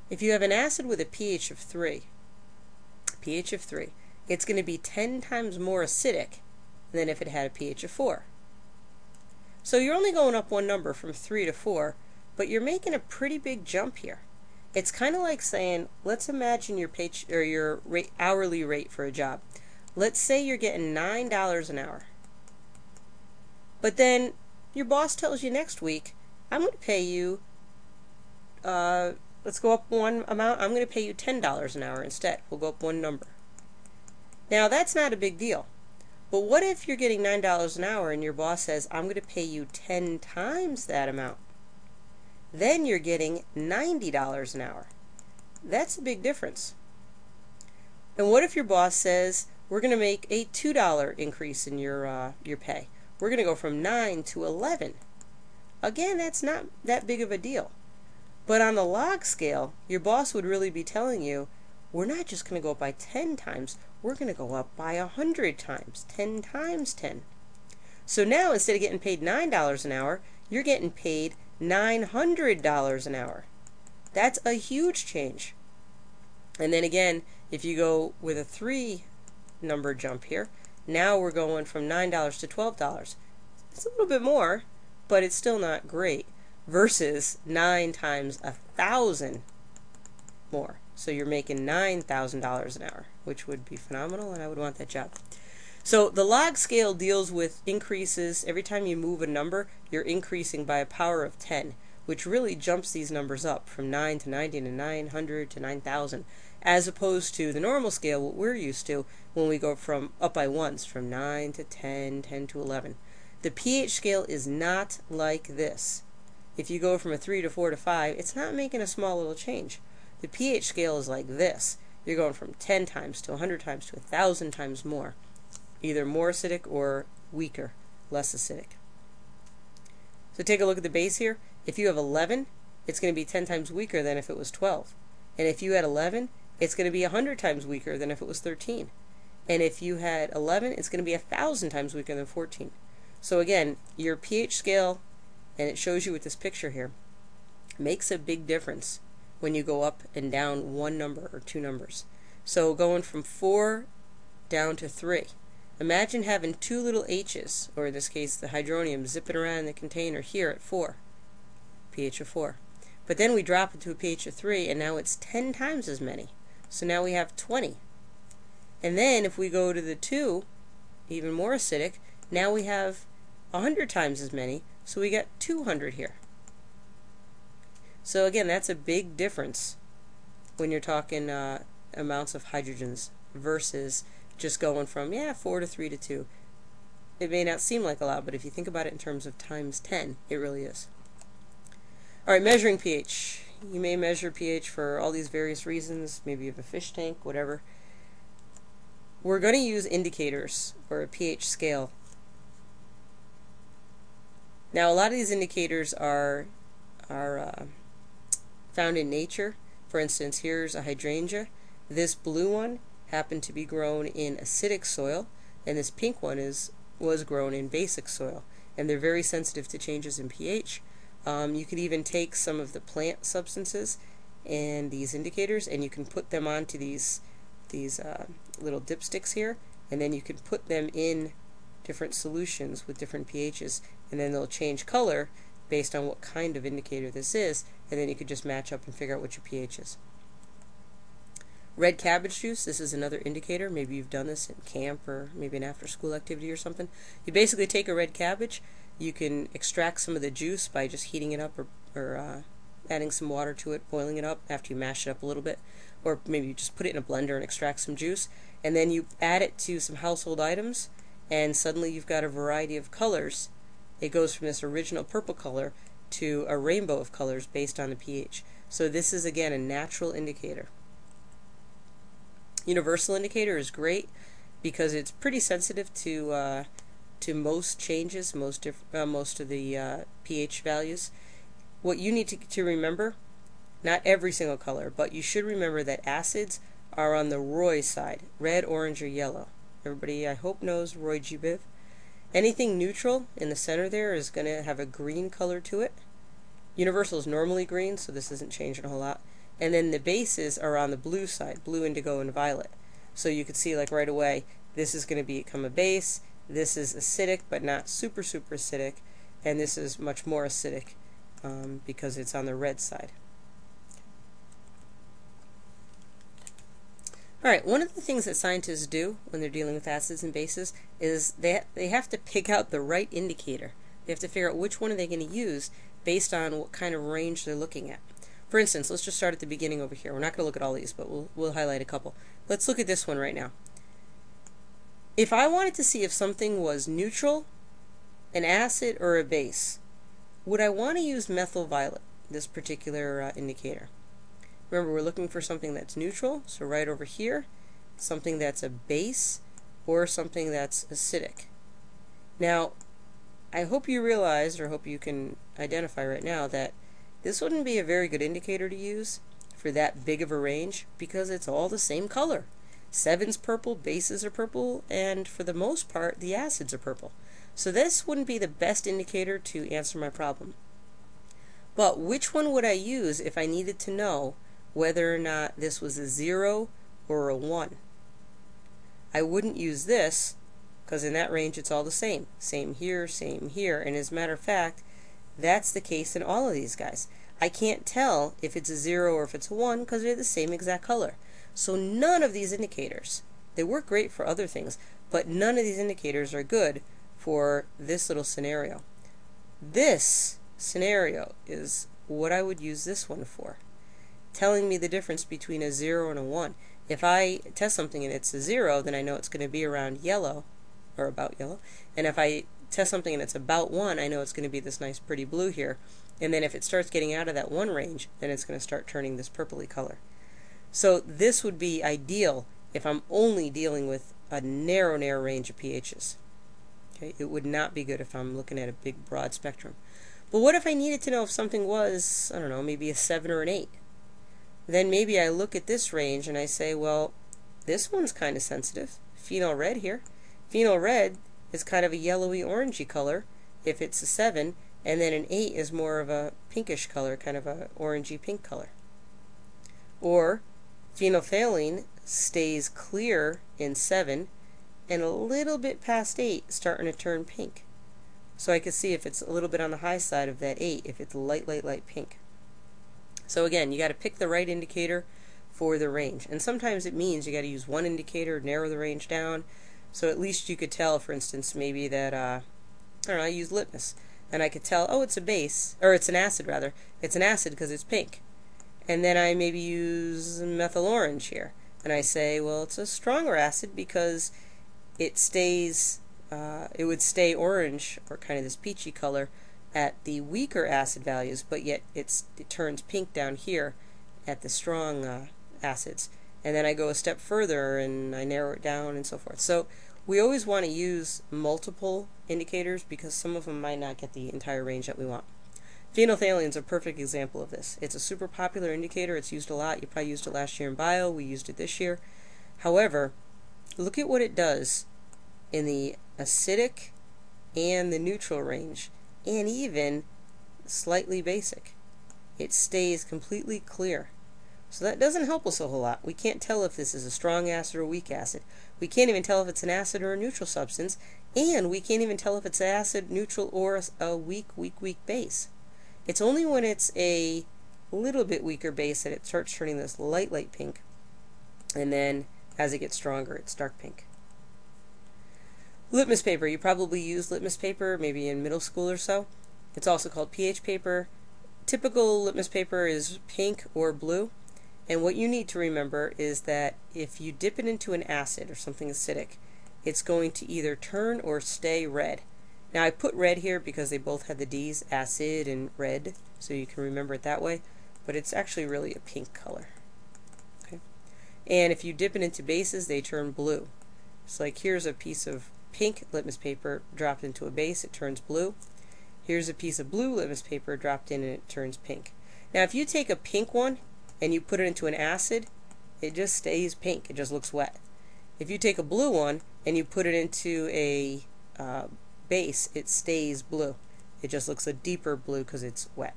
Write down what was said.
If you have an acid with a pH of 3, it's going to be 10 times more acidic than if it had a pH of 4. So you're only going up one number from 3 to 4, but you're making a pretty big jump here. It's kind of like saying, let's imagine your hourly rate for a job. Let's say you're getting $9 an hour. But then your boss tells you next week, I'm going to pay you, let's go up one amount, I'm going to pay you $10 an hour instead. We'll go up one number. Now that's not a big deal. But what if you're getting $9 an hour and your boss says, I'm going to pay you 10 times that amount? Then you're getting $90 an hour. That's a big difference. And what if your boss says, we're going to make a $2 increase in your pay? We're going to go from 9 to 11. Again, that's not that big of a deal. But on the log scale, your boss would really be telling you, we're not just going to go up by 10 times, we're going to go up by 100 times, 10 times 10. So now instead of getting paid $9 an hour, you're getting paid $900 an hour. That's a huge change. And then again, if you go with a 3 number jump here, now we're going from $9 to $12. It's a little bit more, but it's still not great, versus 9 times 1,000 more. So you're making $9,000 an hour, which would be phenomenal, and I would want that job. So the log scale deals with increases. Every time you move a number, you're increasing by a power of 10, which really jumps these numbers up from 9 to 90 to 900 to 9,000, as opposed to the normal scale, what we're used to when we go from up by ones, from 9 to 10, 10 to 11. The pH scale is not like this. If you go from a 3 to 4 to 5, it's not making a small little change. The pH scale is like this. You're going from 10 times to 100 times to 1,000 times more. Either more acidic or weaker, less acidic. So take a look at the base here. If you have 11, it's going to be 10 times weaker than if it was 12. And if you had 11, it's going to be 100 times weaker than if it was 13. And if you had 11, it's going to be 1,000 times weaker than 14. So again, your pH scale, and it shows you with this picture here, makes a big difference when you go up and down one number or two numbers. So going from 4 down to 3. Imagine having two little H's, or in this case the hydronium, zipping around in the container here at 4, pH of 4. But then we drop it to a pH of 3, and now it's 10 times as many. So now we have 20. And then if we go to the 2, even more acidic, now we have 100 times as many, so we got 200 here. So again, that's a big difference when you're talking amounts of hydrogens versus just going from 4 to 3 to 2. It may not seem like a lot, but if you think about it in terms of times 10, it really is. Alright, measuring pH. You may measure pH for all these various reasons. Maybe you have a fish tank, whatever. We're going to use indicators or a pH scale. Now, a lot of these indicators are found in nature. For instance, here's a hydrangea. This blue one happened to be grown in acidic soil, and this pink one was grown in basic soil, and they're very sensitive to changes in pH. You could even take some of the plant substances and these indicators, and you can put them onto these little dipsticks here, and then you can put them in different solutions with different pHs, and then they'll change color based on what kind of indicator this is, and then you could just match up and figure out what your pH is. Red cabbage juice, this is another indicator. Maybe you've done this in camp or maybe an after-school activity or something. You basically take a red cabbage, you can extract some of the juice by just heating it up or adding some water to it, boiling it up after you mash it up a little bit, or maybe you just put it in a blender and extract some juice, and then you add it to some household items, and suddenly you've got a variety of colors. It goes from this original purple color to a rainbow of colors based on the pH. So this is, again, a natural indicator. Universal indicator is great because it's pretty sensitive to most changes, most of the pH values. What you need to remember, not every single color, but you should remember that acids are on the Roy side, red, orange, or yellow. Everybody, I hope, knows Roy G. Biv. Anything neutral in the center there is going to have a green color to it. Universal is normally green, so this isn't changing a whole lot. and then the bases are on the blue side, blue, indigo, and violet. So you could see like right away, this is going to become a base, this is acidic but not super acidic, and this is much more acidic because it's on the red side. Alright, one of the things that scientists do when they're dealing with acids and bases is they have to pick out the right indicator. They have to figure out which one are they going to use based on what kind of range they're looking at. For instance, let's just start at the beginning over here. We're not going to look at all these, but we'll highlight a couple. Let's look at this one right now. If I wanted to see if something was neutral, an acid, or a base, would I want to use methyl violet, this particular indicator? Remember, we're looking for something that's neutral, so right over here, something that's a base, or something that's acidic. Now, I hope you realize, or hope you can identify right now, that this wouldn't be a very good indicator to use for that big of a range because it's all the same color. 7's purple, bases are purple, and for the most part, the acids are purple. So this wouldn't be the best indicator to answer my problem. But which one would I use if I needed to know whether or not this was a 0 or a 1? I wouldn't use this because in that range it's all the same. Same here, and as a matter of fact, that's the case in all of these guys. I can't tell if it's a 0 or if it's a 1 because they're the same exact color. So none of these indicators, they work great for other things, but none of these indicators are good for this little scenario. This scenario is what I would use this one for, telling me the difference between a 0 and a 1. If I test something and it's a 0, then I know it's going to be around yellow, or about yellow, and if I test something and it's about 1, I know it's going to be this nice pretty blue here, and then if it starts getting out of that 1 range, then it's going to start turning this purpley color. So this would be ideal if I'm only dealing with a narrow range of pHs. Okay, it would not be good if I'm looking at a big broad spectrum. But what if I needed to know if something was, I don't know, maybe a 7 or an 8? Then maybe I look at this range and I say, well, this one's kind of sensitive. Phenol red here. Phenol red is kind of a yellowy orangey color if it's a 7, and then an 8 is more of a pinkish color, kind of a orangey pink color. Or phenolphthalein stays clear in 7 and a little bit past 8 starting to turn pink. So I can see if it's a little bit on the high side of that 8, if it's light pink. So again, you got to pick the right indicator for the range. And sometimes it means you got to use one indicator, narrow the range down. So at least you could tell, for instance, maybe that, I don't know, I use litmus. And I could tell, oh, it's a base, or it's an acid rather. It's an acid because it's pink. And then I maybe use methyl orange here. And I say, well, it's a stronger acid because it stays, it would stay orange, or kind of this peachy color, at the weaker acid values, but yet it turns pink down here at the strong acids. And then I go a step further and I narrow it down and so forth. So we always want to use multiple indicators because some of them might not get the entire range that we want. Phenolphthalein is a perfect example of this. It's a super popular indicator. It's used a lot. You probably used it last year in bio. We used it this year. However, look at what it does in the acidic and the neutral range, and even slightly basic. It stays completely clear. So that doesn't help us a whole lot. We can't tell if this is a strong acid or a weak acid. We can't even tell if it's an acid or a neutral substance, and we can't even tell if it's acid, neutral, or a weak base. It's only when it's a little bit weaker base that it starts turning this light pink, and then as it gets stronger, it's dark pink. Litmus paper. You probably used litmus paper maybe in middle school or so. It's also called pH paper. Typical litmus paper is pink or blue. And what you need to remember is that if you dip it into an acid or something acidic, it's going to either turn or stay red. Now I put red here because they both had the D's, acid and red, so you can remember it that way, but it's actually really a pink color. Okay? And if you dip it into bases, they turn blue. It's like here's a piece of pink litmus paper dropped into a base, it turns blue. Here's a piece of blue litmus paper dropped in and it turns pink. Now if you take a pink one and you put it into an acid, it just stays pink, it just looks wet. If you take a blue one and you put it into a base, it stays blue. It just looks a deeper blue because it's wet.